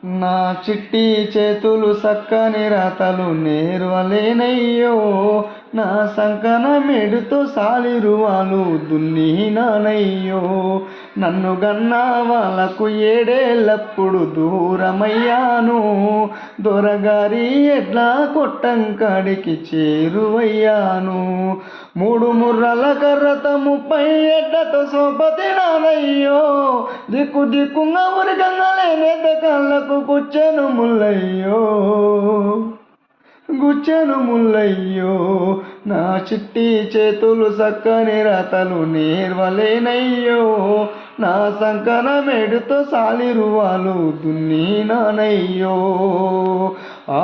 నా చిట్టి చేతులు సక్కని రాతలు నేర్వలేనయ్యో, నా సంకన మెడుతో సాలిరువాలు దున్నినానయ్యో. నన్ను గన్నా వాళ్ళకు ఏడేళ్ళప్పుడు దూరమయ్యాను, దొరగారి ఎట్లా కొట్టంకాడికి చేరువయ్యాను. మూడు ముర్రల కర్రత 30 ఎడ్లతో సోపతి నానయ్యో, దిక్కు దిక్కుంగా ఉరికంగలేనేత కళ్ళకు గుచ్చెను ముల్లయ్యో, గుచ్చెను ముల్లయ్యో. నా చిట్టి చేతులు సక్కని రాతలు నేర్వలేనయ్యో, నా సంకన మెడుతో సాలిరువాలు దున్నినానయ్యో. ఆ